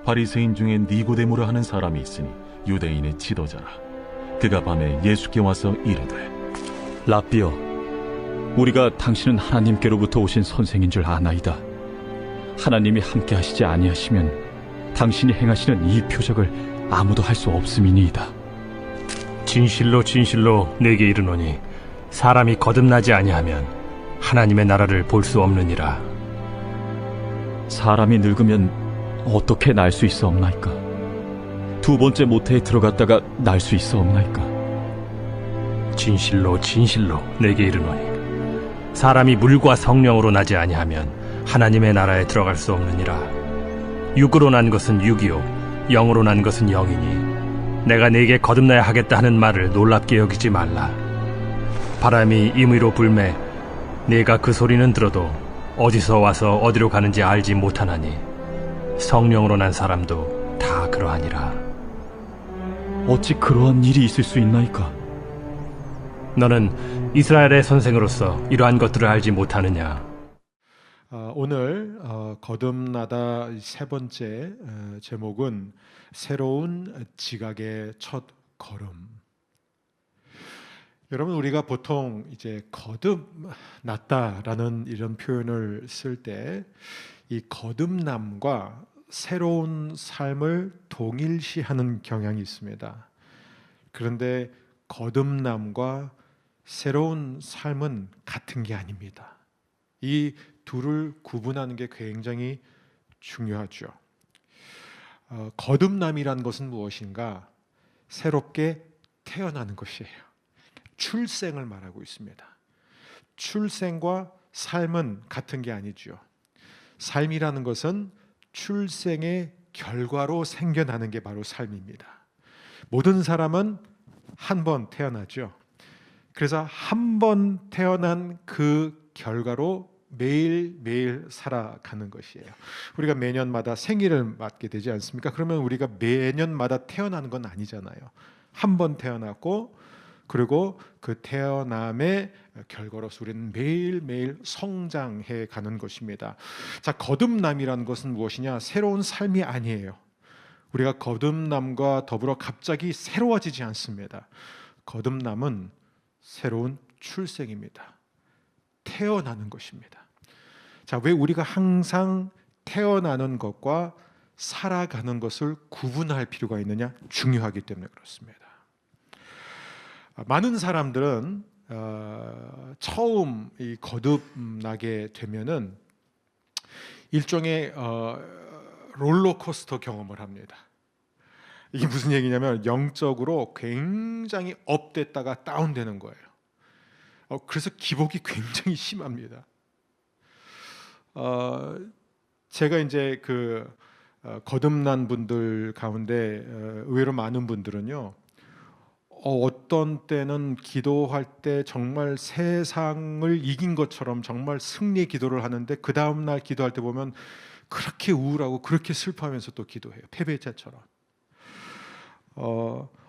바리새인 중에 니고데모라 하는 사람이 있으니 유대인의 지도자라. 그가 밤에 예수께 와서 이르되, 랍비여, 우리가 당신은 하나님께로부터 오신 선생인 줄 아나이다. 하나님이 함께 하시지 아니하시면 당신이 행하시는 이 표적을 아무도 할 수 없음이니이다. 진실로 진실로 내게 이르노니 사람이 거듭나지 아니하면 하나님의 나라를 볼 수 없느니라. 사람이 늙으면 어떻게 날 수 있사옵나이까? 두 번째 모태에 들어갔다가 날 수 있사옵나이까? 진실로 진실로 내게 이르노니 사람이 물과 성령으로 나지 아니하면 하나님의 나라에 들어갈 수 없느니라. 육으로 난 것은 육이요 영으로 난 것은 영이니 내가 네게 거듭나야 하겠다 하는 말을 놀랍게 여기지 말라. 바람이 임의로 불매 네가 그 소리는 들어도 어디서 와서 어디로 가는지 알지 못하나니 성령으로 난 사람도 다 그러하니라. 어찌 그러한 일이 있을 수 있나이까? 너는 이스라엘의 선생으로서 이러한 것들을 알지 못하느냐? 오늘 거듭나다 세 번째 제목은 새로운 지각의 첫 걸음. 여러분, 우리가 보통 이제 거듭났다라는 이런 표현을 쓸 때 이 거듭남과 새로운 삶을 동일시하는 경향이 있습니다. 그런데 거듭남과 새로운 삶은 같은 게 아닙니다. 이 둘을 구분하는 게 굉장히 중요하죠. 거듭남이란 것은 무엇인가? 새롭게 태어나는 것이에요. 출생을 말하고 있습니다. 출생과 삶은 같은 게 아니죠. 삶이라는 것은 출생의 결과로 생겨나는 게 바로 삶입니다. 모든 사람은 한 번 태어나죠. 그래서 한 번 태어난 그 결과로 매일매일 살아가는 것이에요. 우리가 매년마다 생일을 맞게 되지 않습니까? 그러면 우리가 매년마다 태어나는 건 아니잖아요. 한 번 태어났고, 그리고 그 태어남의 결과로서 우리는 매일매일 성장해 가는 것입니다. 자, 거듭남이라는 것은 무엇이냐? 새로운 삶이 아니에요. 우리가 거듭남과 더불어 갑자기 새로워지지 않습니다. 거듭남은 새로운 출생입니다. 태어나는 것입니다. 자, 왜 우리가 항상 태어나는 것과 살아가는 것을 구분할 필요가 있느냐? 중요하기 때문에 그렇습니다. 많은 사람들은 처음 이 거듭나게 되면은 일종의 롤러코스터 경험을 합니다. 이게 무슨 얘기냐면 영적으로 굉장히 업됐다가 다운되는 거예요. 그래서 기복이 굉장히 심합니다. 제가 이제 그 거듭난 분들 가운데 의외로 많은 분들은요, 어떤 때는 기도할 때 정말 세상을 이긴 것처럼 정말 승리의 기도를 하는데 그 다음 날 기도할 때 보면 그렇게 우울하고 그렇게 슬퍼하면서 또 기도해요. 패배자처럼.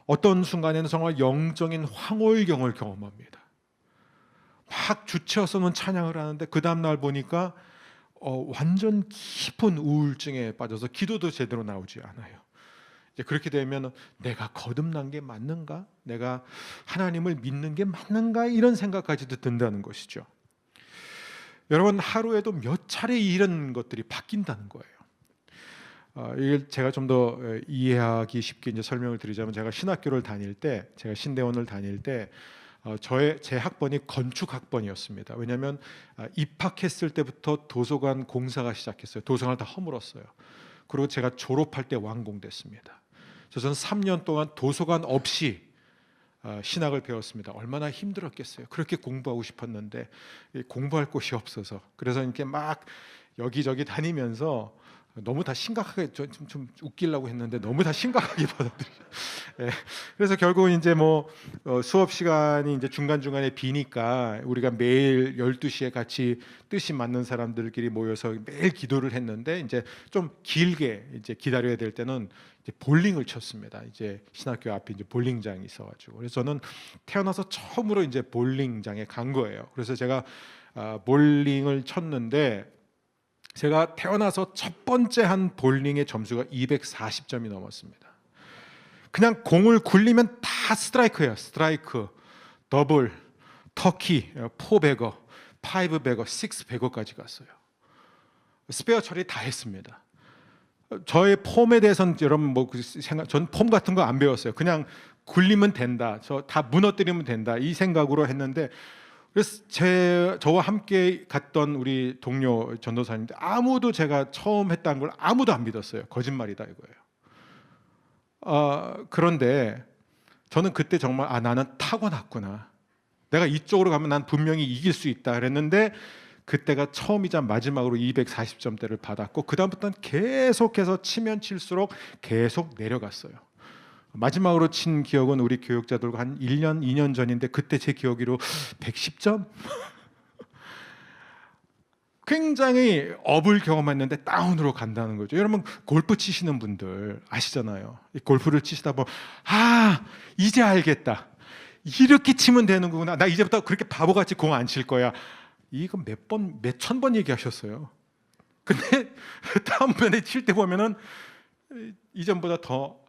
어떤 순간에는 정말 영적인 황홀경을 경험합니다. 막 주체어서는 찬양을 하는데 그 다음 날 보니까 완전 깊은 우울증에 빠져서 기도도 제대로 나오지 않아요. 이제 그렇게 되면 내가 거듭난 게 맞는가? 내가 하나님을 믿는 게 맞는가? 이런 생각까지도 든다는 것이죠. 여러분, 하루에도 몇 차례 이런 것들이 바뀐다는 거예요. 이걸 제가 좀 더 이해하기 쉽게 이제 설명을 드리자면, 제가 신학교를 다닐 때, 제가 신대원을 다닐 때 제 학번이 건축 학번이었습니다. 왜냐하면 입학했을 때부터 도서관 공사가 시작했어요. 도서관을 다 허물었어요. 그리고 제가 졸업할 때 완공됐습니다. 저는 3년 동안 도서관 없이 신학을 배웠습니다. 얼마나 힘들었겠어요. 그렇게 공부하고 싶었는데 공부할 곳이 없어서, 그래서 이렇게 막 여기저기 다니면서 너무 다 심각하게 좀 웃기려고 했는데 너무 다 심각하게 받아들여요. 네. 그래서 결국은 이제 뭐 수업 시간이 이제 중간중간에 비니까 우리가 매일 12시에 같이 뜻이 맞는 사람들끼리 모여서 매일 기도를 했는데, 이제 좀 길게 이제 기다려야 될 때는 이제 볼링을 쳤습니다. 이제 신학교 앞에 이제 볼링장이 있어가지고, 그래서 저는 태어나서 처음으로 이제 볼링장에 간 거예요. 그래서 제가 볼링을 쳤는데 제가 태어나서 첫 번째 한 볼링의 점수가 240점이 넘었습니다. 그냥 공을 굴리면 다 스트라이크예요. 스트라이크, 더블, 터키, 포베거, 파이브베거, 식스베거까지 갔어요. 스페어 처리 다 했습니다. 저의 폼에 대해서는 여러분 전 폼 같은 거 안 배웠어요. 그냥 굴리면 된다, 저 다 무너뜨리면 된다, 이 생각으로 했는데, 그래서 저와 함께 갔던 우리 동료 전도사님들 아무도 제가 처음 했다는 걸 아무도 안 믿었어요. 거짓말이다 이거예요. 그런데 저는 그때 정말 나는 타고났구나, 내가 이쪽으로 가면 난 분명히 이길 수 있다 그랬는데, 그때가 처음이자 마지막으로 240점대를 받았고, 그 다음부터는 계속해서 치면 칠수록 계속 내려갔어요. 마지막으로 친 기억은 우리 교육자들과 한 1년, 2년 전인데, 그때 제 기억으로 110점? 굉장히 업을 경험했는데 다운으로 간다는 거죠. 여러분 골프 치시는 분들 아시잖아요. 골프를 치시다 보면 이제 알겠다, 이렇게 치면 되는 거구나, 나 이제부터 그렇게 바보같이 공 안 칠 거야. 이거 몇천 번 얘기하셨어요. 근데 다음번에 칠 때 보면은 이전보다 더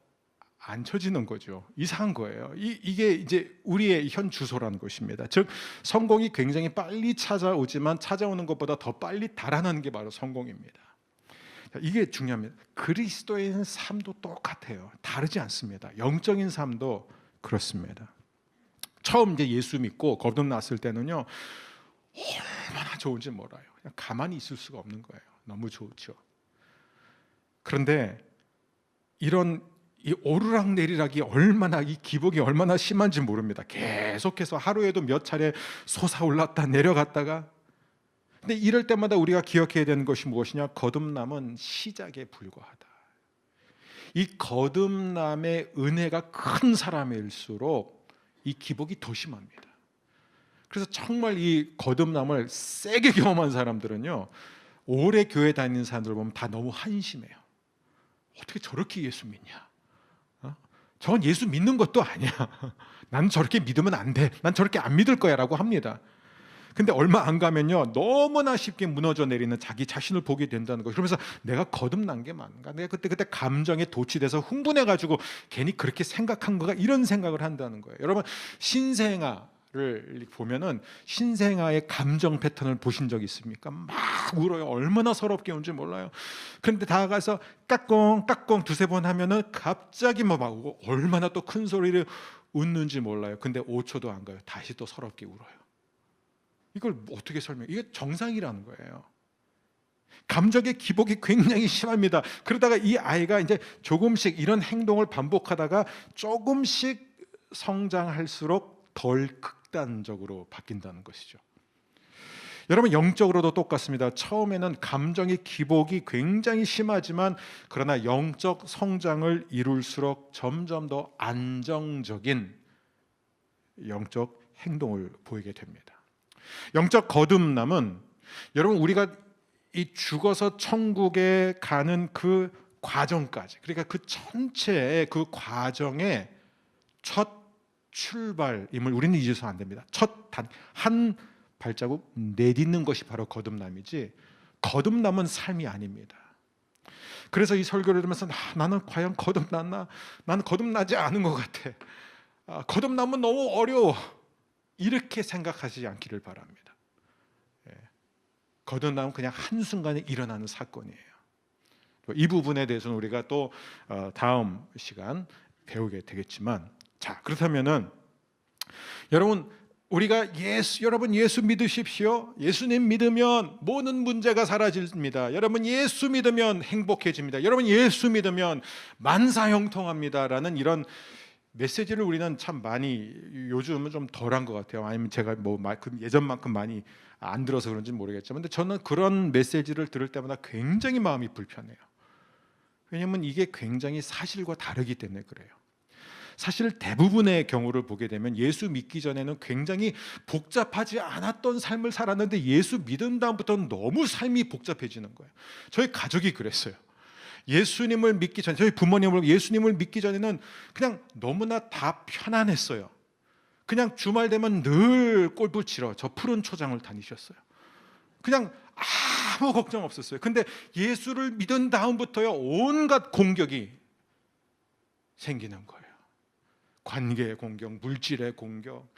안 쳐지는 거죠. 이상한 거예요. 이게 이제 우리의 현 주소라는 것입니다. 즉 성공이 굉장히 빨리 찾아오지만 찾아오는 것보다 더 빨리 달아나는 게 바로 성공입니다. 이게 중요합니다. 그리스도인 삶도 똑같아요. 다르지 않습니다. 영적인 삶도 그렇습니다. 처음 이제 예수 믿고 거듭났을 때는요, 얼마나 좋은지 몰라요. 그냥 가만히 있을 수가 없는 거예요. 너무 좋죠. 그런데 이런 이 오르락내리락이 얼마나, 이 기복이 얼마나 심한지 모릅니다. 계속해서 하루에도 몇 차례 솟아올랐다 내려갔다가. 근데 이럴 때마다 우리가 기억해야 되는 것이 무엇이냐? 거듭남은 시작에 불과하다. 이 거듭남의 은혜가 큰 사람일수록 이 기복이 더 심합니다. 그래서 정말 이 거듭남을 세게 경험한 사람들은요, 오래 교회 다니는 사람들 보면 다 너무 한심해요. 어떻게 저렇게 예수 믿냐? 저건 예수 믿는 것도 아니야. 난 저렇게 믿으면 안 돼. 난 저렇게 안 믿을 거야 라고 합니다. 근데 얼마 안 가면요, 너무나 쉽게 무너져 내리는 자기 자신을 보게 된다는 거예요. 그러면서 내가 거듭난 게 맞는가? 내가 그때 감정에 도취돼서 흥분해가지고 괜히 그렇게 생각한 거가, 이런 생각을 한다는 거예요. 여러분 신생아를 보면은 신생아의 감정 패턴을 보신 적 있습니까? 막 울어요. 얼마나 서럽게 우는지 몰라요. 그런데 다가가서 까꿍 두세 번 하면은 갑자기 막 우고, 얼마나 또 큰 소리를 웃는지 몰라요. 근데 5초도 안 가요. 다시 또 서럽게 울어요. 이걸 어떻게 설명해? 이게 정상이라는 거예요. 감정의 기복이 굉장히 심합니다. 그러다가 이 아이가 이제 조금씩 이런 행동을 반복하다가 조금씩 성장할수록 덜 극단적으로 바뀐다는 것이죠. 여러분 영적으로도 똑같습니다. 처음에는 감정의 기복이 굉장히 심하지만, 그러나 영적 성장을 이룰수록 점점 더 안정적인 영적 행동을 보이게 됩니다. 영적 거듭남은 여러분 우리가 이 죽어서 천국에 가는 그 과정까지, 그러니까 그 전체의 그 과정의 첫 출발임을 우리는 잊어서 안 됩니다. 한 발자국 내딛는 것이 바로 거듭남이지, 거듭남은 삶이 아닙니다. 그래서 이 설교를 들으면서 나는 과연 거듭났나? 나는 거듭나지 않은 것 같아. 거듭남은 너무 어려워. 이렇게 생각하지 않기를 바랍니다. 거듭남은 그냥 한순간에 일어나는 사건이에요. 이 부분에 대해서는 우리가 또 다음 시간 배우게 되겠지만, 자, 그렇다면은 여러분 우리가 여러분 예수 믿으십시오. 예수님 믿으면 모든 문제가 사라집니다. 여러분 예수 믿으면 행복해집니다. 여러분 예수 믿으면 만사형통합니다라는 이런 메시지를 우리는 참 많이, 요즘은 좀 덜한 것 같아요. 아니면 제가 예전만큼 많이 안 들어서 그런지 모르겠지만, 근데 저는 그런 메시지를 들을 때마다 굉장히 마음이 불편해요. 왜냐하면 이게 굉장히 사실과 다르기 때문에 그래요. 사실 대부분의 경우를 보게 되면 예수 믿기 전에는 굉장히 복잡하지 않았던 삶을 살았는데, 예수 믿은 다음부터는 너무 삶이 복잡해지는 거예요. 저희 가족이 그랬어요. 예수님을 믿기 전에, 저희 부모님을 예수님을 믿기 전에는 그냥 너무나 다 편안했어요. 그냥 주말 되면 늘 골프 치러 저 푸른 초장을 다니셨어요. 그냥 아무 걱정 없었어요. 근데 예수를 믿은 다음부터요, 온갖 공격이 생기는 거예요. 관계의 공격, 물질의 공격.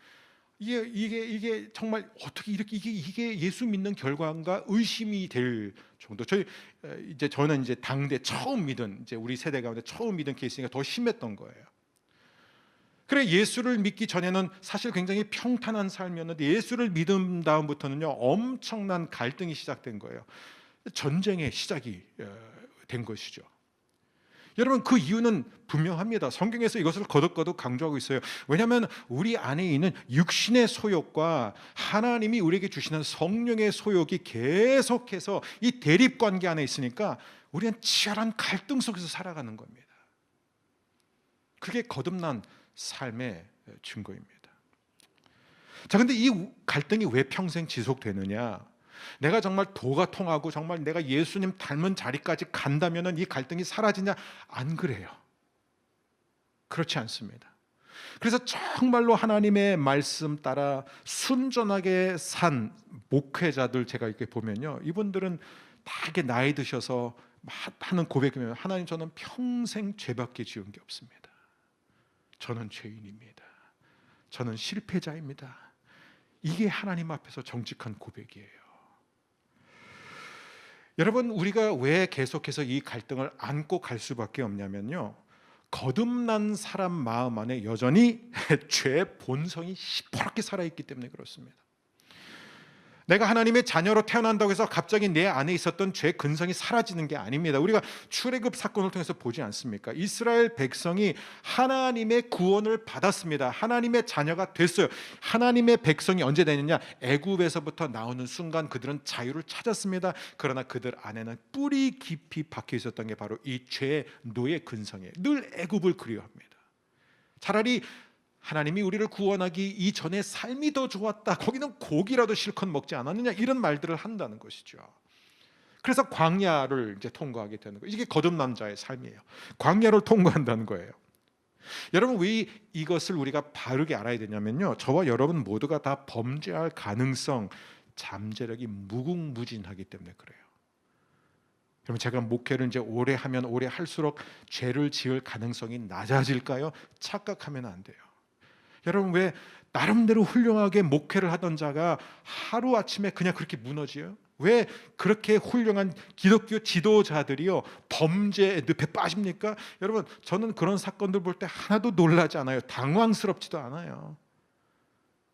이게 정말 어떻게 이게 예수 믿는 결과인가 의심이 될 정도. 저는 이제 당대 처음 믿은, 이제 우리 세대 가운데 처음 믿은 케이스니까 더 심했던 거예요. 그래, 예수를 믿기 전에는 사실 굉장히 평탄한 삶이었는데 예수를 믿은 다음부터는요, 엄청난 갈등이 시작된 거예요. 전쟁의 시작이 된 것이죠. 여러분, 그 이유는 분명합니다. 성경에서 이것을 거듭거듭 강조하고 있어요. 왜냐하면 우리 안에 있는 육신의 소욕과 하나님이 우리에게 주시는 성령의 소욕이 계속해서 이 대립관계 안에 있으니까 우리는 치열한 갈등 속에서 살아가는 겁니다. 그게 거듭난 삶의 증거입니다. 자, 근데 이 갈등이 왜 평생 지속되느냐? 내가 정말 도가 통하고 정말 내가 예수님 닮은 자리까지 간다면 이 갈등이 사라지냐? 안 그래요. 그렇지 않습니다. 그래서 정말로 하나님의 말씀 따라 순전하게 산 목회자들 제가 이렇게 보면요, 이분들은 다 이렇게 나이 드셔서 하는 고백이면, 하나님, 저는 평생 죄밖에 지은 게 없습니다. 저는 죄인입니다. 저는 실패자입니다. 이게 하나님 앞에서 정직한 고백이에요. 여러분, 우리가 왜 계속해서 이 갈등을 안고 갈 수밖에 없냐면요, 거듭난 사람 마음 안에 여전히 죄의 본성이 시퍼렇게 살아있기 때문에 그렇습니다. 내가 하나님의 자녀로 태어난다고 해서 갑자기 내 안에 있었던 죄 근성이 사라지는 게 아닙니다. 우리가 출애굽 사건을 통해서 보지 않습니까? 이스라엘 백성이 하나님의 구원을 받았습니다. 하나님의 자녀가 됐어요. 하나님의 백성이 언제 되느냐? 애굽에서부터 나오는 순간 그들은 자유를 찾았습니다. 그러나 그들 안에는 뿌리 깊이 박혀 있었던 게 바로 이 죄의 노예 근성이에요. 늘 애굽을 그리워합니다. 차라리 하나님이 우리를 구원하기 이전에 삶이 더 좋았다, 거기는 고기라도 실컷 먹지 않았느냐, 이런 말들을 한다는 것이죠. 그래서 광야를 이제 통과하게 되는 거예요. 이게 거듭난 자의 삶이에요. 광야를 통과한다는 거예요. 여러분, 왜 이것을 우리가 바르게 알아야 되냐면요, 저와 여러분 모두가 다 범죄할 가능성, 잠재력이 무궁무진하기 때문에 그래요. 그러면 제가 목회를 이제 오래 하면 오래 할수록 죄를 지을 가능성이 낮아질까요? 착각하면 안 돼요. 여러분, 왜 나름대로 훌륭하게 목회를 하던 자가 하루아침에 그냥 그렇게 무너져요? 왜 그렇게 훌륭한 기독교 지도자들이요 범죄의 늪에 빠집니까? 여러분, 저는 그런 사건들 볼 때 하나도 놀라지 않아요. 당황스럽지도 않아요.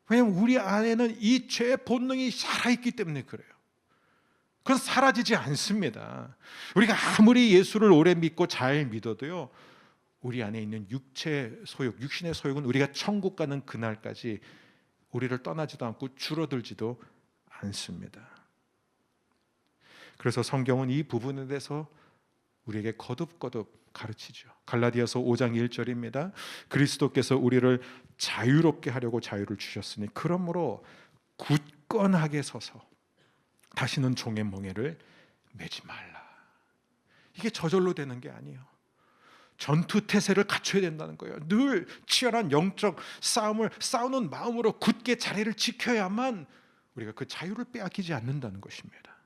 왜냐하면 우리 안에는 이 죄의 본능이 살아있기 때문에 그래요. 그건 사라지지 않습니다. 우리가 아무리 예수를 오래 믿고 잘 믿어도요, 우리 안에 있는 육체의 소욕, 육신의 소욕은 우리가 천국 가는 그날까지 우리를 떠나지도 않고 줄어들지도 않습니다. 그래서 성경은 이 부분에 대해서 우리에게 거듭거듭 가르치죠. 갈라디아서 5장 1절입니다. 그리스도께서 우리를 자유롭게 하려고 자유를 주셨으니 그러므로 굳건하게 서서 다시는 종의 멍에를 매지 말라. 이게 저절로 되는 게 아니에요. 전투 태세를 갖춰야 된다는 거예요. 늘 치열한 영적 싸움을 싸우는 마음으로 굳게 자리를 지켜야만 우리가 그 자유를 빼앗기지 않는다는 것입니다.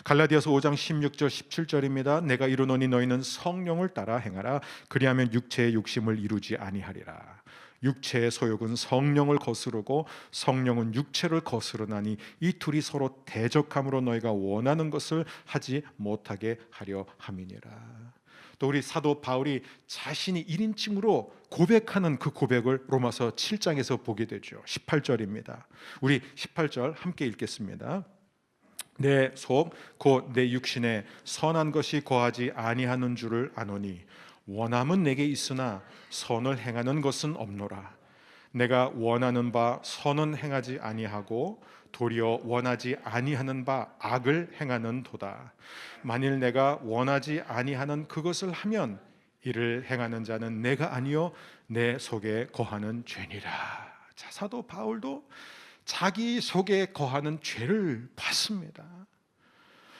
갈라디아서 5장 16절 17절입니다. 내가 이르노니 너희는 성령을 따라 행하라. 그리하면 육체의 욕심을 이루지 아니하리라. 육체의 소욕은 성령을 거스르고 성령은 육체를 거스르나니 이 둘이 서로 대적함으로 너희가 원하는 것을 하지 못하게 하려 함이니라. 또 우리 사도 바울이 자신이 1인칭으로 고백하는 그 고백을 로마서 7장에서 보게 되죠. 18절입니다. 우리 18절 함께 읽겠습니다. 내 속 곧 내 육신에 선한 것이 거하지 아니하는 줄을 아노니 원함은 내게 있으나 선을 행하는 것은 없노라. 내가 원하는 바 선은 행하지 아니하고 도리어 원하지 아니하는 바 악을 행하는 도다. 만일 내가 원하지 아니하는 그것을 하면 이를 행하는 자는 내가 아니요 내 속에 거하는 죄니라. 자, 사도 바울도 자기 속에 거하는 죄를 봤습니다.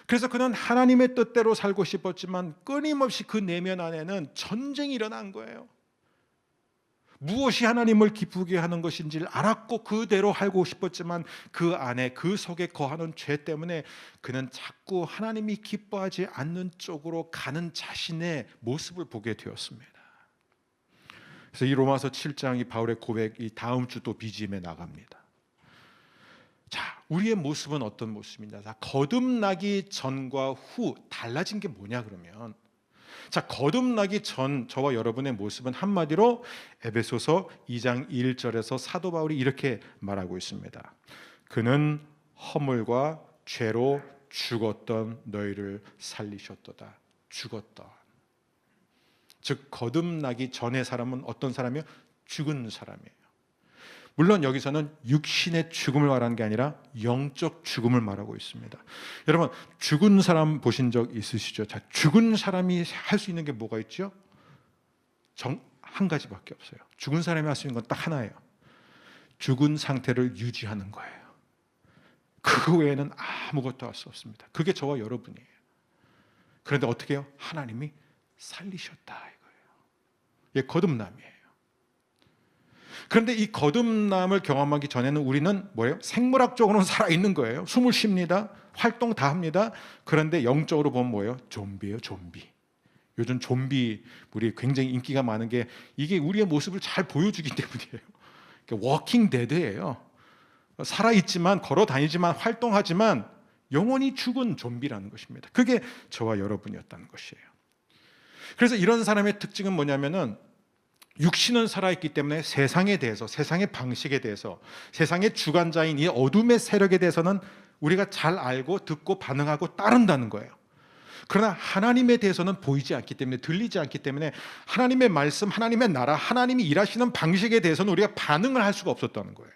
그래서 그는 하나님의 뜻대로 살고 싶었지만 끊임없이 그 내면 안에는 전쟁이 일어난 거예요. 무엇이 하나님을 기쁘게 하는 것인지를 알았고 그대로 하고 싶었지만 그 안에 그 속에 거하는 죄 때문에 그는 자꾸 하나님이 기뻐하지 않는 쪽으로 가는 자신의 모습을 보게 되었습니다. 그래서 이 로마서 7장이 바울의 고백이 다음 주 또 BGM에 나갑니다. 자, 우리의 모습은 어떤 모습이냐? 자, 거듭나기 전과 후 달라진 게 뭐냐 그러면, 자, 거듭나기 전 저와 여러분의 모습은 한마디로 에베소서 2장 1절에서 사도 바울이 이렇게 말하고 있습니다. 그는 허물과 죄로 죽었던 너희를 살리셨도다. 죽었던. 즉 거듭나기 전의 사람은 어떤 사람이에요? 죽은 사람이에요. 물론 여기서는 육신의 죽음을 말하는 게 아니라 영적 죽음을 말하고 있습니다. 여러분, 죽은 사람 보신 적 있으시죠? 자, 죽은 사람이 할 수 있는 게 뭐가 있죠? 한 가지밖에 없어요. 죽은 사람이 할 수 있는 건 딱 하나예요. 죽은 상태를 유지하는 거예요. 그 외에는 아무것도 할 수 없습니다. 그게 저와 여러분이에요. 그런데 어떻게 해요? 하나님이 살리셨다 이거예요. 이게 거듭남이에요. 그런데 이 거듭남을 경험하기 전에는 우리는 뭐예요? 생물학적으로는 살아있는 거예요. 숨을 쉽니다. 활동 다 합니다. 그런데 영적으로 보면 뭐예요? 좀비예요, 좀비. 요즘 좀비물이 굉장히 인기가 많은 게 이게 우리의 모습을 잘 보여주기 때문이에요. 워킹 데드예요. 살아있지만, 걸어 다니지만, 활동하지만 영원히 죽은 좀비라는 것입니다. 그게 저와 여러분이었다는 것이에요. 그래서 이런 사람의 특징은 뭐냐면은 육신은 살아있기 때문에 세상에 대해서, 세상의 방식에 대해서, 세상의 주관자인 이 어둠의 세력에 대해서는 우리가 잘 알고 듣고 반응하고 따른다는 거예요. 그러나 하나님에 대해서는 보이지 않기 때문에, 들리지 않기 때문에 하나님의 말씀, 하나님의 나라, 하나님이 일하시는 방식에 대해서는 우리가 반응을 할 수가 없었다는 거예요.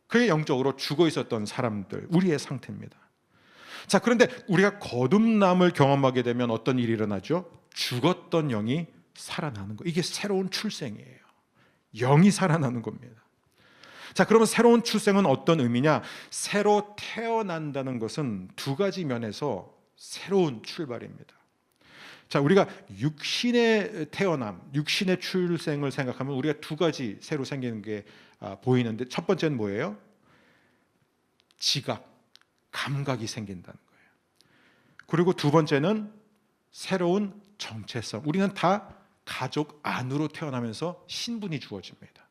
그게 영적으로 죽어 있었던 사람들, 우리의 상태입니다. 자, 그런데 우리가 거듭남을 경험하게 되면 어떤 일이 일어나죠? 죽었던 영이 살아나는 거. 이게 새로운 출생이에요. 영이 살아나는 겁니다. 자, 그러면 새로운 출생은 어떤 의미냐? 새로 태어난다는 것은 두 가지 면에서 새로운 출발입니다. 자, 우리가 육신의 태어남, 육신의 출생을 생각하면 우리가 두 가지 새로 생기는 게 보이는데, 첫 번째는 뭐예요? 지각, 감각이 생긴다는 거예요. 그리고 두 번째는 새로운 정체성. 우리는 다 가족 안으로 태어나면서 신분이 주어집니다.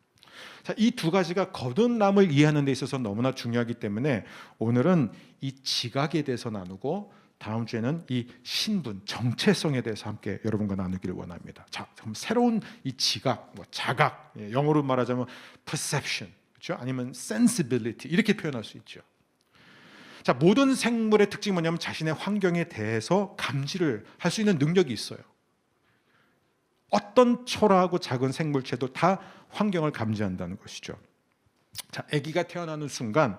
자, 이 두 가지가 거듭남을 이해하는 데 있어서 너무나 중요하기 때문에 오늘은 이 지각에 대해서 나누고 다음 주에는 이 신분, 정체성에 대해서 함께 여러분과 나누기를 원합니다. 자, 그럼 새로운 이 지각, 자각, 영어로 말하자면 perception, 그렇죠? 아니면 sensibility 이렇게 표현할 수 있죠. 자, 모든 생물의 특징이 뭐냐면 자신의 환경에 대해서 감지를 할 수 있는 능력이 있어요. 어떤 초라하고 작은 생물체도 다 환경을 감지한다는 것이죠. 자, 아기가 태어나는 순간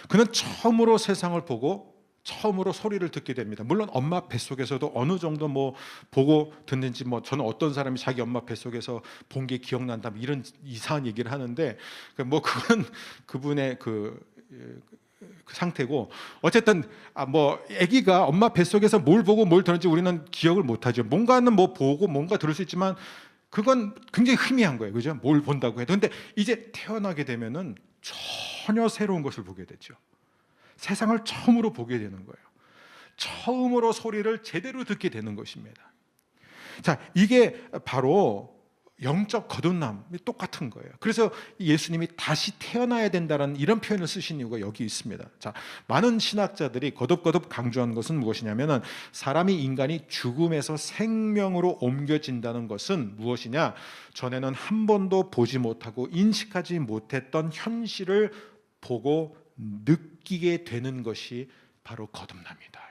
그는 처음으로 세상을 보고 처음으로 소리를 듣게 됩니다. 물론 엄마 뱃속에서도 어느 정도 보고 듣는지 저는 어떤 사람이 자기 엄마 뱃속에서 본 게 기억난다 이런 이상한 얘기를 하는데 그건 그분의 그 상태고, 어쨌든 아기가 엄마 뱃속에서 뭘 보고 뭘 들었는지 우리는 기억을 못하죠. 뭔가는 보고 뭔가 들을 수 있지만 그건 굉장히 희미한 거예요, 그죠? 뭘 본다고 해도. 근데 이제 태어나게 되면은 전혀 새로운 것을 보게 되죠. 세상을 처음으로 보게 되는 거예요. 처음으로 소리를 제대로 듣게 되는 것입니다. 자, 이게 바로 영적 거듭남이 똑같은 거예요. 그래서 예수님이 다시 태어나야 된다는 이런 표현을 쓰신 이유가 여기 있습니다. 자, 많은 신학자들이 거듭 강조한 것은 무엇이냐면은 인간이 죽음에서 생명으로 옮겨진다는 것은 무엇이냐? 전에는 한 번도 보지 못하고 인식하지 못했던 현실을 보고 느끼게 되는 것이 바로 거듭납니다.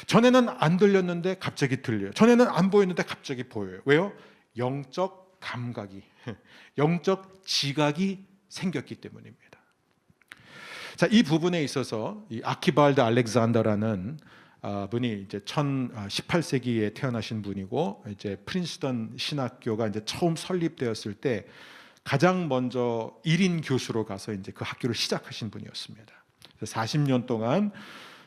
전에는 안 들렸는데 갑자기 들려요. 전에는 안 보였는데 갑자기 보여요. 왜요? 영적 감각이, 영적 지각이 생겼기 때문입니다. 자, 이 부분에 있어서 이 아키발드 알렉산더라는 분이 이제 18세기에 태어나신 분이고, 이제 프린스턴 신학교가 이제 처음 설립되었을 때 가장 먼저 1인 교수로 가서 이제 그 학교를 시작하신 분이었습니다. 40년 동안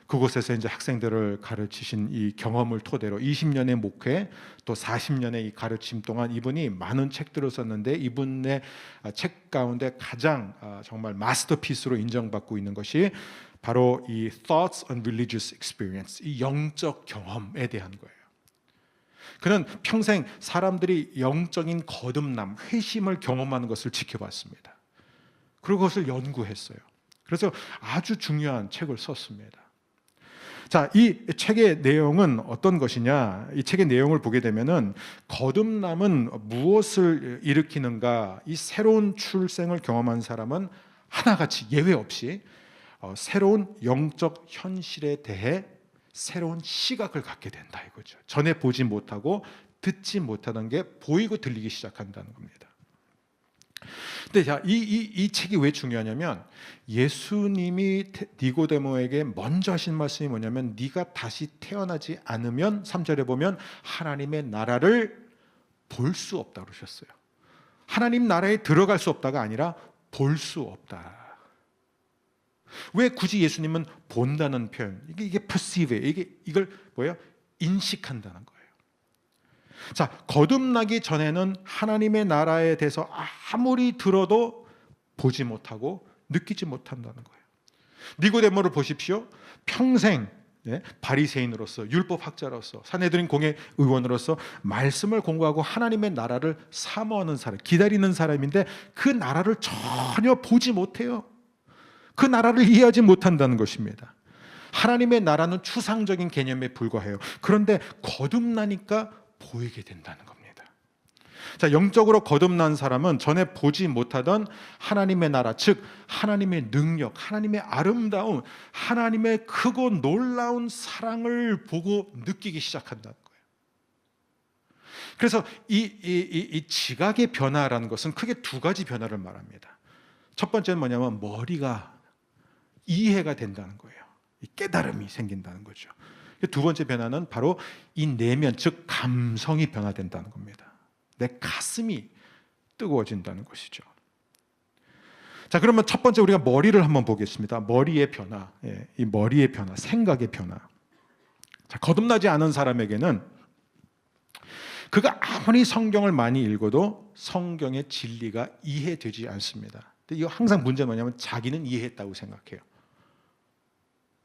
그곳에서 이제 학생들을 가르치신 이 경험을 토대로 20년의 목회 또 40년의 이 가르침 동안 이분이 많은 책들을 썼는데 이분의 책 가운데 가장 정말 마스터피스로 인정받고 있는 것이 바로 이 Thoughts on Religious Experience, 이 영적 경험에 대한 거예요. 그는 평생 사람들이 영적인 거듭남, 회심을 경험하는 것을 지켜봤습니다. 그리고 그것을 연구했어요. 그래서 아주 중요한 책을 썼습니다. 자, 이 책의 내용은 어떤 것이냐? 이 책의 내용을 보게 되면은 거듭남은 무엇을 일으키는가? 이 새로운 출생을 경험한 사람은 하나같이 예외 없이 새로운 영적 현실에 대해 새로운 시각을 갖게 된다 이거죠. 전에 보지 못하고 듣지 못하던 게 보이고 들리기 시작한다는 겁니다. 근데 자, 이 책이 왜 중요하냐면 예수님이 니고데모에게 먼저 하신 말씀이 뭐냐면 네가 다시 태어나지 않으면 3절에 보면 하나님의 나라를 볼 수 없다고 그러셨어요. 하나님 나라에 들어갈 수 없다가 아니라 볼 수 없다. 왜 굳이 예수님은 본다는 표현? 이게 perceive, 이걸 뭐예요? 인식한다는 거예요. 자, 거듭나기 전에는 하나님의 나라에 대해서 아무리 들어도 보지 못하고 느끼지 못한다는 거예요. 니고데모를 보십시오. 평생 바리새인으로서 율법학자로서 산헤드린 공회 의원으로서 말씀을 공부하고 하나님의 나라를 사모하는 사람, 기다리는 사람인데 그 나라를 전혀 보지 못해요. 그 나라를 이해하지 못한다는 것입니다. 하나님의 나라는 추상적인 개념에 불과해요. 그런데 거듭나니까 보이게 된다는 겁니다. 자, 영적으로 거듭난 사람은 전에 보지 못하던 하나님의 나라, 즉 하나님의 능력, 하나님의 아름다움, 하나님의 크고 놀라운 사랑을 보고 느끼기 시작한다는 거예요. 그래서 이 지각의 변화라는 것은 크게 두 가지 변화를 말합니다. 첫 번째는 뭐냐면 머리가 이해가 된다는 거예요. 깨달음이 생긴다는 거죠. 두 번째 변화는 바로 이 내면, 즉 감성이 변화된다는 겁니다. 내 가슴이 뜨거워진다는 것이죠. 자, 그러면 첫 번째 우리가 머리를 한번 보겠습니다. 머리의 변화, 이 머리의 변화, 생각의 변화. 자, 거듭나지 않은 사람에게는 그가 아무리 성경을 많이 읽어도 성경의 진리가 이해되지 않습니다. 근데 이거 항상 문제는 뭐냐면 자기는 이해했다고 생각해요.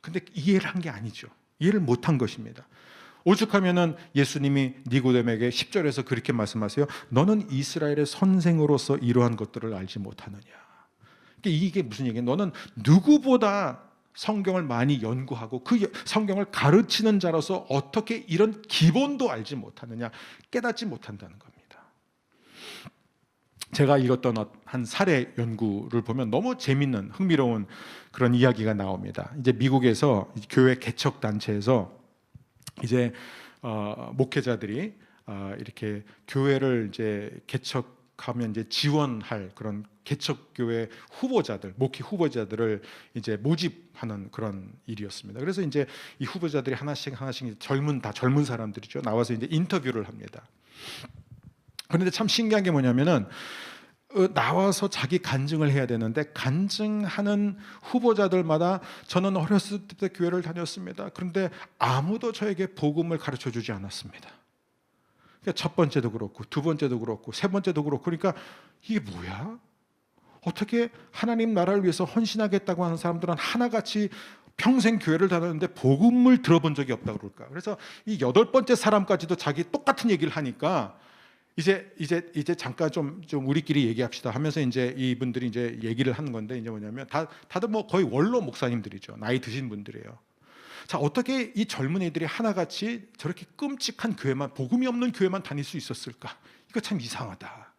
근데 이해를 한 게 아니죠. 이해를 못한 것입니다. 오죽하면은 예수님이 니고데모에게 10절에서 그렇게 말씀하세요. 너는 이스라엘의 선생으로서 이러한 것들을 알지 못하느냐. 이게 무슨 얘기예요? 너는 누구보다 성경을 많이 연구하고 그 성경을 가르치는 자로서 어떻게 이런 기본도 알지 못하느냐, 깨닫지 못한다는 겁니다. 제가 읽었던 한 사례 연구를 보면 너무 재밌는 흥미로운 그런 이야기가 나옵니다. 이제 미국에서 교회 개척 단체에서 이제 목회자들이 이렇게 교회를 이제 개척하면 이제 지원할 그런 개척 교회 후보자들, 목회 후보자들을 이제 모집하는 그런 일이었습니다. 그래서 이제 이 후보자들이 하나씩 젊은 사람들이죠. 나와서 이제 인터뷰를 합니다. 그런데 참 신기한 게 뭐냐면은 나와서 자기 간증을 해야 되는데 간증하는 후보자들마다 저는 어렸을 때 교회를 다녔습니다. 그런데 아무도 저에게 복음을 가르쳐 주지 않았습니다. 그러니까 첫 번째도 그렇고 두 번째도 그렇고 세 번째도 그렇고 그러니까 이게 뭐야? 어떻게 하나님 나라를 위해서 헌신하겠다고 하는 사람들은 하나같이 평생 교회를 다녔는데 복음을 들어본 적이 없다고 그럴까? 그래서 이 여덟 번째 사람까지도 자기 똑같은 얘기를 하니까 이제 잠깐 좀 우리끼리 얘기합시다 하면서 이제 이분들이 이제 얘기를 하는 건데 이제 뭐냐면 다들 뭐 거의 원로 목사님들이죠. 나이 드신 분들이에요. 자, 어떻게 이 젊은 애들이 하나같이 저렇게 끔찍한 교회만, 복음이 없는 교회만 다닐 수 있었을까? 이거 참 이상하다.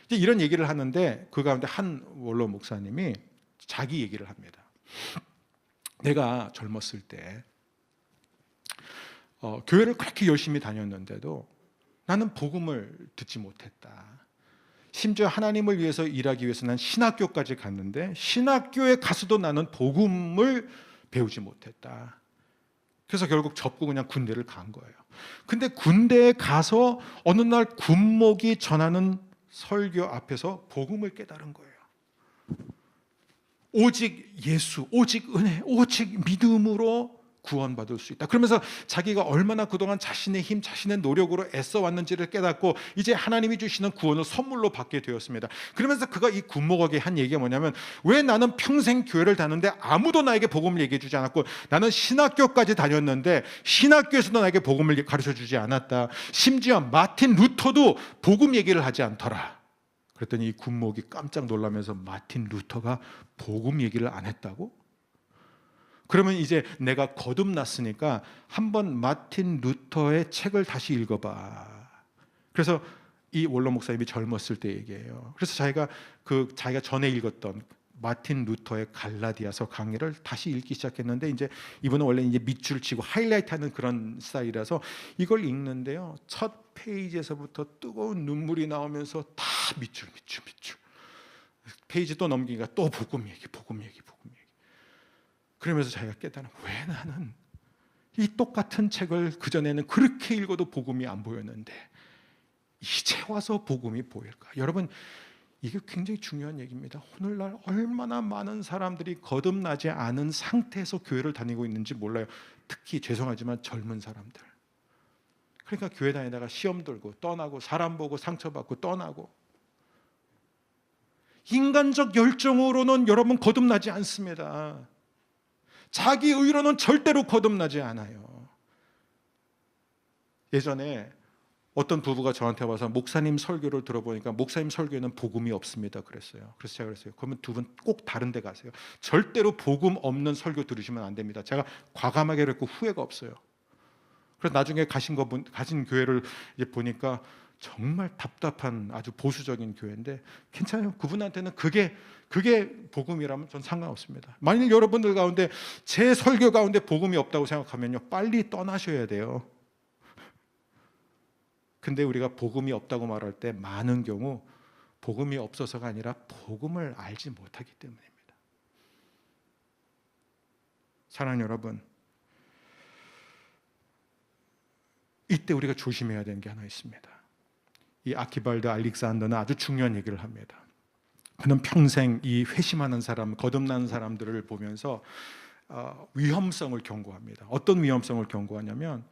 이제 이런 얘기를 하는데 그 가운데 한 원로 목사님이 자기 얘기를 합니다. 내가 젊었을 때 교회를 그렇게 열심히 다녔는데도 나는 복음을 듣지 못했다. 심지어 하나님을 위해서 일하기 위해서 난 신학교까지 갔는데 신학교에 가서도 나는 복음을 배우지 못했다. 그래서 결국 접고 그냥 군대를 간 거예요. 근데 군대에 가서 어느 날 군목이 전하는 설교 앞에서 복음을 깨달은 거예요. 오직 예수, 오직 은혜, 오직 믿음으로 구원받을 수 있다. 그러면서 자기가 얼마나 그동안 자신의 힘, 자신의 노력으로 애써 왔는지를 깨닫고 이제 하나님이 주시는 구원을 선물로 받게 되었습니다. 그러면서 그가 이 군목에게 한 얘기가 뭐냐면, 왜 나는 평생 교회를 다녔는데 아무도 나에게 복음을 얘기해 주지 않았고, 나는 신학교까지 다녔는데 신학교에서도 나에게 복음을 가르쳐 주지 않았다. 심지어 마틴 루터도 복음 얘기를 하지 않더라. 그랬더니 이 군목이 깜짝 놀라면서 마틴 루터가 복음 얘기를 안 했다고? 그러면 이제 내가 거듭났으니까 한번 마틴 루터의 책을 다시 읽어봐. 그래서 이 원로 목사님이 젊었을 때 얘기해요. 그래서 자기가 전에 읽었던 마틴 루터의 갈라디아서 강의를 다시 읽기 시작했는데, 이제 이분은 원래 이제 밑줄 치고 하이라이트하는 그런 스타일이라서 이걸 읽는데요, 첫 페이지에서부터 뜨거운 눈물이 나오면서 다 밑줄. 페이지 또 넘기니까 또 복음 얘기. 그러면서 자기가 깨달은, 왜 나는 이 똑같은 책을 그전에는 그렇게 읽어도 복음이 안 보였는데 이제 와서 복음이 보일까? 여러분, 이게 굉장히 중요한 얘기입니다. 오늘날 얼마나 많은 사람들이 거듭나지 않은 상태에서 교회를 다니고 있는지 몰라요. 특히 죄송하지만 젊은 사람들. 그러니까 교회 다니다가 시험 들고 떠나고, 사람 보고 상처받고 떠나고, 인간적 열정으로는 여러분 거듭나지 않습니다. 자기 의로는 절대로 거듭나지 않아요. 예전에 어떤 부부가 저한테 와서 목사님 설교를 들어보니까 목사님 설교에는 복음이 없습니다 그랬어요. 그래서 제가 그랬어요, 그러면 두 분 꼭 다른 데 가세요. 절대로 복음 없는 설교 들으시면 안 됩니다. 제가 과감하게 그랬고 후회가 없어요. 그래서 나중에 가신 교회를 이제 보니까 정말 답답한 아주 보수적인 교회인데 괜찮아요. 그분한테는 그게 복음이라면 전 상관없습니다. 만일 여러분들 가운데 제 설교 가운데 복음이 없다고 생각하면요, 빨리 떠나셔야 돼요. 근데 우리가 복음이 없다고 말할 때 많은 경우 복음이 없어서가 아니라 복음을 알지 못하기 때문입니다. 사랑하는 여러분, 이때 우리가 조심해야 되는 게 하나 있습니다. 이 아키발드 알렉산더는 아주 중요한 얘기를 합니다. 그는 평생 이 회심하는 사람, 거듭나는 사람들을 보면서 위험성을 경고합니다. 어떤 위험성을 경고하냐면,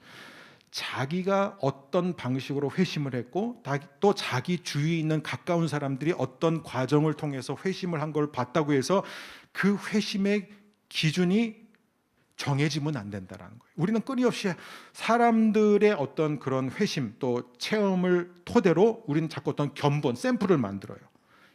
자기가 어떤 방식으로 회심을 했고 또 자기 주위에 있는 가까운 사람들이 어떤 과정을 통해서 회심을 한 걸 봤다고 해서 그 회심의 기준이 정해지면 안 된다는 거예요. 우리는 끊임없이 사람들의 어떤 그런 회심 또 체험을 토대로 우리는 자꾸 어떤 견본, 샘플을 만들어요.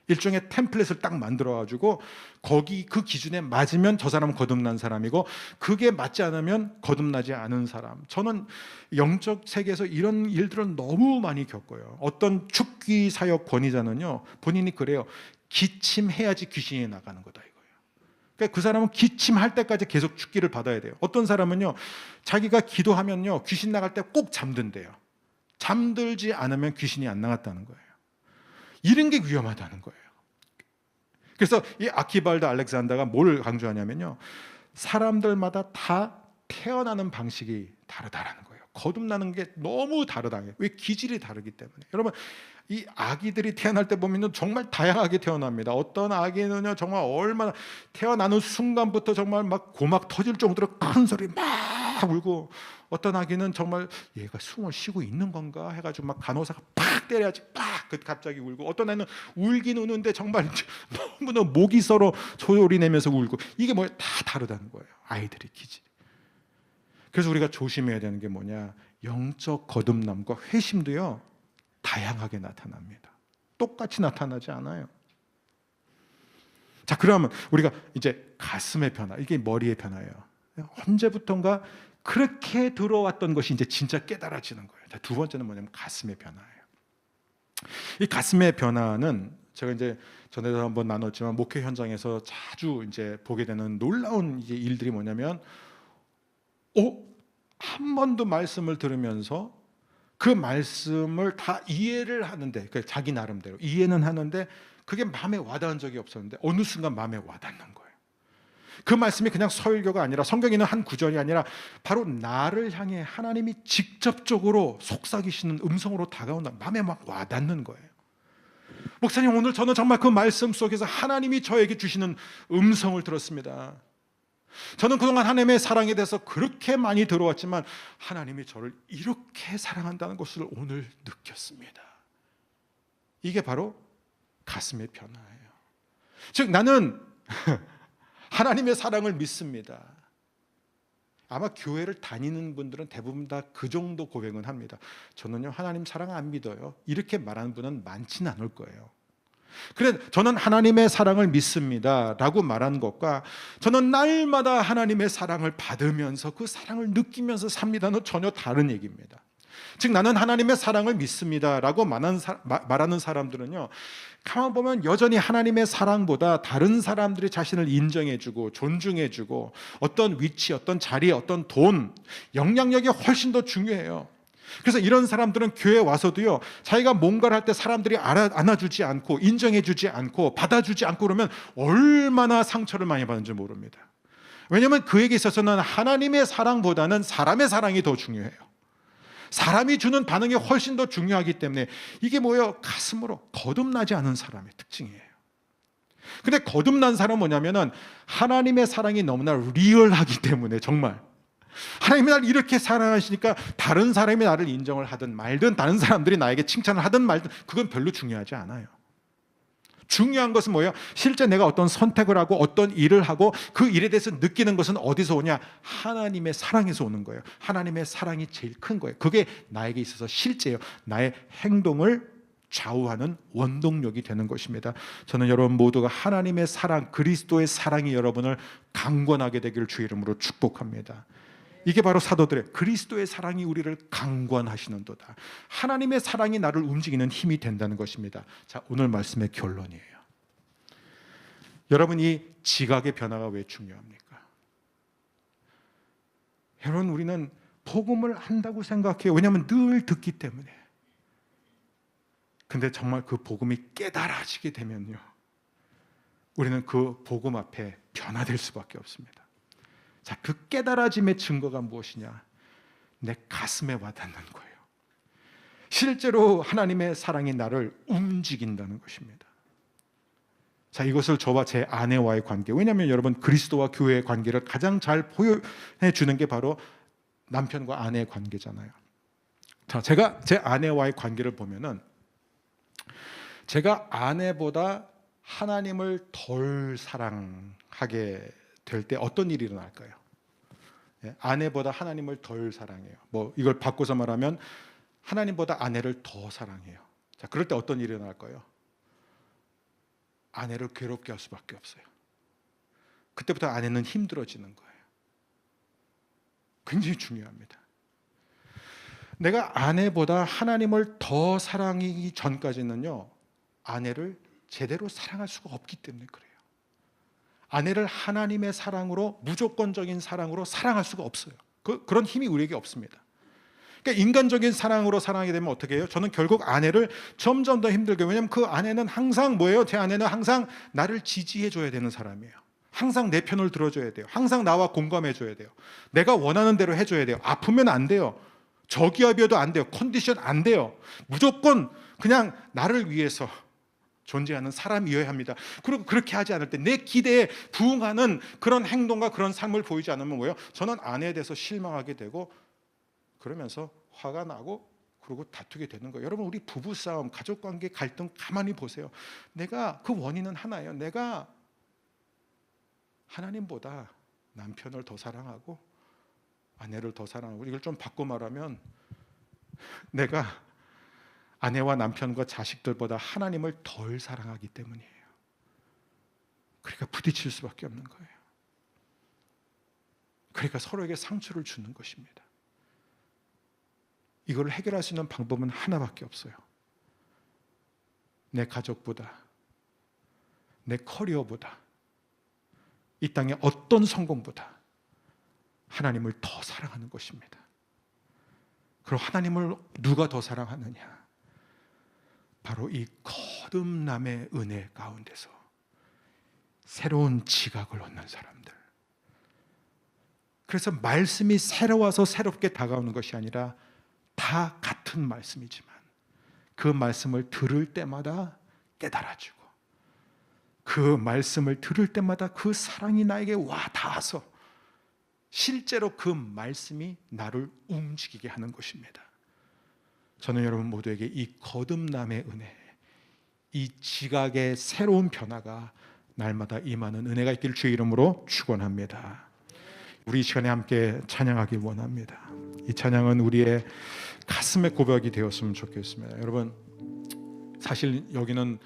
일종의 템플릿을 딱 만들어가지고 거기 그 기준에 맞으면 저 사람은 거듭난 사람이고 그게 맞지 않으면 거듭나지 않은 사람. 저는 영적 세계에서 이런 일들을 너무 많이 겪어요. 어떤 축귀 사역 권위자는요, 본인이 그래요. 기침해야지 귀신이 나가는 거다 이거예요. 그러니까 그 사람은 기침할 때까지 계속 축기를 받아야 돼요. 어떤 사람은요, 자기가 기도하면요 귀신 나갈 때 꼭 잠든대요. 잠들지 않으면 귀신이 안 나갔다는 거예요. 이런 게 위험하다는 거예요. 그래서 이 아키발드 알렉산더가 뭘 강조하냐면요, 사람들마다 다 태어나는 방식이 다르다라는 거예요. 거듭나는 게 너무 다르다. 왜? 기질이 다르기 때문에. 여러분, 이 아기들이 태어날 때 보면 정말 다양하게 태어납니다. 어떤 아기는요 정말 얼마나 태어나는 순간부터 정말 막 고막 터질 정도로 큰 소리 막 울고, 어떤 아기는 정말 얘가 숨을 쉬고 있는 건가 해가지고 막 간호사가 팍 때려야지 팍 갑자기 울고, 어떤 애는 울긴 우는데 정말 너무나 목이 썰어 소리 내면서 울고, 이게 뭐 다 다르다는 거예요. 아이들의 기질. 그래서 우리가 조심해야 되는 게 뭐냐, 영적 거듭남과 회심도요 다양하게 나타납니다. 똑같이 나타나지 않아요. 자, 그러면 우리가 이제 가슴의 변화, 이게 머리의 변화예요. 언제부턴가 그렇게 들어왔던 것이 이제 진짜 깨달아지는 거예요. 자, 두 번째는 뭐냐면 가슴의 변화예요. 이 가슴의 변화는 제가 이제 전에도 한번 나눴지만 목회 현장에서 자주 이제 보게 되는 놀라운 이제 일들이 뭐냐면, 한 번도 말씀을 들으면서 그 말씀을 다 이해를 하는데, 그러니까 자기 나름대로 이해는 하는데 그게 마음에 와닿은 적이 없었는데 어느 순간 마음에 와닿는 거예요. 그 말씀이 그냥 설교가 아니라, 성경에 있는 한 구절이 아니라 바로 나를 향해 하나님이 직접적으로 속삭이시는 음성으로 다가온다. 마음에 막 와닿는 거예요. 목사님, 오늘 저는 정말 그 말씀 속에서 하나님이 저에게 주시는 음성을 들었습니다. 저는 그동안 하나님의 사랑에 대해서 그렇게 많이 들어왔지만 하나님이 저를 이렇게 사랑한다는 것을 오늘 느꼈습니다. 이게 바로 가슴의 변화예요. 즉 나는 하나님의 사랑을 믿습니다. 아마 교회를 다니는 분들은 대부분 다 그 정도 고백은 합니다. 저는요 하나님 사랑 안 믿어요. 이렇게 말하는 분은 많지는 않을 거예요. 그래 저는 하나님의 사랑을 믿습니다 라고 말하는 것과 저는 날마다 하나님의 사랑을 받으면서 그 사랑을 느끼면서 삽니다는 전혀 다른 얘기입니다. 즉 나는 하나님의 사랑을 믿습니다 라고 말하는 사람들은요, 가만 보면 여전히 하나님의 사랑보다 다른 사람들이 자신을 인정해주고 존중해주고 어떤 위치, 어떤 자리, 어떤 돈, 영향력이 훨씬 더 중요해요. 그래서 이런 사람들은 교회에 와서도요, 자기가 뭔가를 할 때 사람들이 안아주지 않고 인정해주지 않고 받아주지 않고 그러면 얼마나 상처를 많이 받는지 모릅니다. 왜냐하면 그에게 있어서는 하나님의 사랑보다는 사람의 사랑이 더 중요해요. 사람이 주는 반응이 훨씬 더 중요하기 때문에 이게 뭐예요? 가슴으로 거듭나지 않은 사람의 특징이에요. 근데 거듭난 사람은 뭐냐면은 하나님의 사랑이 너무나 리얼하기 때문에 정말 하나님이 나를 이렇게 사랑하시니까 다른 사람이 나를 인정을 하든 말든 다른 사람들이 나에게 칭찬을 하든 말든 그건 별로 중요하지 않아요. 중요한 것은 뭐예요? 실제 내가 어떤 선택을 하고 어떤 일을 하고 그 일에 대해서 느끼는 것은 어디서 오냐? 하나님의 사랑에서 오는 거예요. 하나님의 사랑이 제일 큰 거예요. 그게 나에게 있어서 실제예요. 나의 행동을 좌우하는 원동력이 되는 것입니다. 저는 여러분 모두가 하나님의 사랑, 그리스도의 사랑이 여러분을 강권하게 되기를 주의 이름으로 축복합니다. 이게 바로 사도들의 그리스도의 사랑이 우리를 강권하시는도다. 하나님의 사랑이 나를 움직이는 힘이 된다는 것입니다. 자, 오늘 말씀의 결론이에요. 여러분, 이 지각의 변화가 왜 중요합니까? 여러분, 우리는 복음을 한다고 생각해요. 왜냐하면 늘 듣기 때문에. 근데 정말 그 복음이 깨달아지게 되면요, 우리는 그 복음 앞에 변화될 수밖에 없습니다. 자, 그 깨달아짐의 증거가 무엇이냐? 내 가슴에 와닿는 거예요. 실제로 하나님의 사랑이 나를 움직인다는 것입니다. 자, 이것을 저와 제 아내와의 관계, 왜냐하면 여러분 그리스도와 교회의 관계를 가장 잘 보여해 주는 게 바로 남편과 아내의 관계잖아요. 자, 제가 제 아내와의 관계를 보면은 제가 아내보다 하나님을 덜 사랑하게 될 때 어떤 일이 일어날까요? 아내보다 하나님을 덜 사랑해요. 뭐 이걸 바꿔서 말하면 하나님보다 아내를 더 사랑해요. 자, 그럴 때 어떤 일이 일어날까요? 아내를 괴롭게 할 수밖에 없어요. 그때부터 아내는 힘들어지는 거예요. 굉장히 중요합니다. 내가 아내보다 하나님을 더 사랑하기 전까지는요, 아내를 제대로 사랑할 수가 없기 때문에 그래요. 아내를 하나님의 사랑으로, 무조건적인 사랑으로 사랑할 수가 없어요. 그런 힘이 우리에게 없습니다. 그러니까 인간적인 사랑으로 사랑하게 되면 어떻게 해요? 저는 결국 아내를 점점 더 힘들게, 왜냐하면 그 아내는 항상 뭐예요? 제 아내는 항상 나를 지지해 줘야 되는 사람이에요. 항상 내 편을 들어줘야 돼요. 항상 나와 공감해 줘야 돼요. 내가 원하는 대로 해줘야 돼요. 아프면 안 돼요. 저기압이어도 안 돼요. 컨디션 안 돼요. 무조건 그냥 나를 위해서 존재하는 사람이어야 합니다. 그리고 그렇게 하지 않을 때 내 기대에 부응하는 그런 행동과 그런 삶을 보이지 않으면 뭐예요? 저는 아내에 대해서 실망하게 되고 그러면서 화가 나고 그리고 다투게 되는 거예요. 여러분, 우리 부부싸움, 가족관계 갈등 가만히 보세요. 내가 그 원인은 하나예요. 내가 하나님보다 남편을 더 사랑하고 아내를 더 사랑하고, 이걸 좀 바꿔 말하면 내가 아내와 남편과 자식들보다 하나님을 덜 사랑하기 때문이에요. 그러니까 부딪힐 수밖에 없는 거예요. 그러니까 서로에게 상처를 주는 것입니다. 이걸 해결할 수 있는 방법은 하나밖에 없어요. 내 가족보다, 내 커리어보다, 이 땅의 어떤 성공보다 하나님을 더 사랑하는 것입니다. 그럼 하나님을 누가 더 사랑하느냐? 바로 이 거듭남의 은혜 가운데서 새로운 지각을 얻는 사람들. 그래서 말씀이 새로워서 새롭게 다가오는 것이 아니라 다 같은 말씀이지만 그 말씀을 들을 때마다 깨달아지고 그 말씀을 들을 때마다 그 사랑이 나에게 와 닿아서 실제로 그 말씀이 나를 움직이게 하는 것입니다. 저는 여러분 모두에게 이 거듭남의 은혜, 이 지각의 새로운 변화가 날마다 임하는 은혜가 있기를 주의 이름으로 축원합니다. 우리 이 시간에 함께 찬양하기 원합니다. 이 찬양은 우리의 가슴의 고백이 되었으면 좋겠습니다. 여러분, 사실 여기는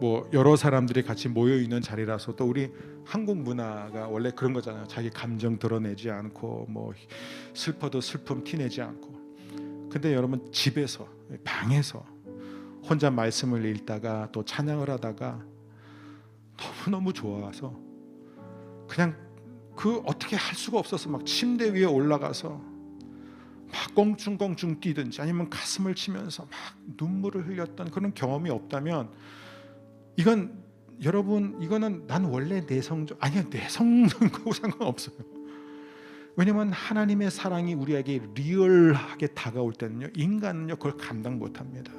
뭐 여러 사람들이 같이 모여 있는 자리라서, 또 우리 한국 문화가 원래 그런 거잖아요. 자기 감정 드러내지 않고, 뭐 슬퍼도 슬픔 티내지 않고. 근데 여러분, 집에서, 방에서 혼자 말씀을 읽다가 또 찬양을 하다가 너무너무 좋아서 그냥 그 어떻게 할 수가 없어서 막 침대 위에 올라가서 막 껑충껑충 뛰든지, 아니면 가슴을 치면서 막 눈물을 흘렸던 그런 경험이 없다면, 이건 여러분, 이거는 난 원래 내 성적, 아니야, 내 성능하고 상관없어요. 왜냐하면 하나님의 사랑이 우리에게 리얼하게 다가올 때는요, 인간은요 그걸 감당 못합니다.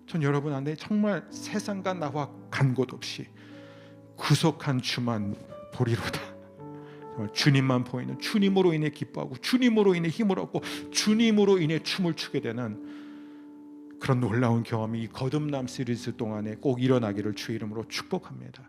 전 여러분 안에 정말 세상과 나와 간 곳 없이 구속한 주만 보리로다. 정말 주님만 보이는, 주님으로 인해 기뻐하고, 주님으로 인해 힘을 얻고, 주님으로 인해 춤을 추게 되는 그런 놀라운 경험이 이 거듭남 시리즈 동안에 꼭 일어나기를 주의 이름으로 축복합니다.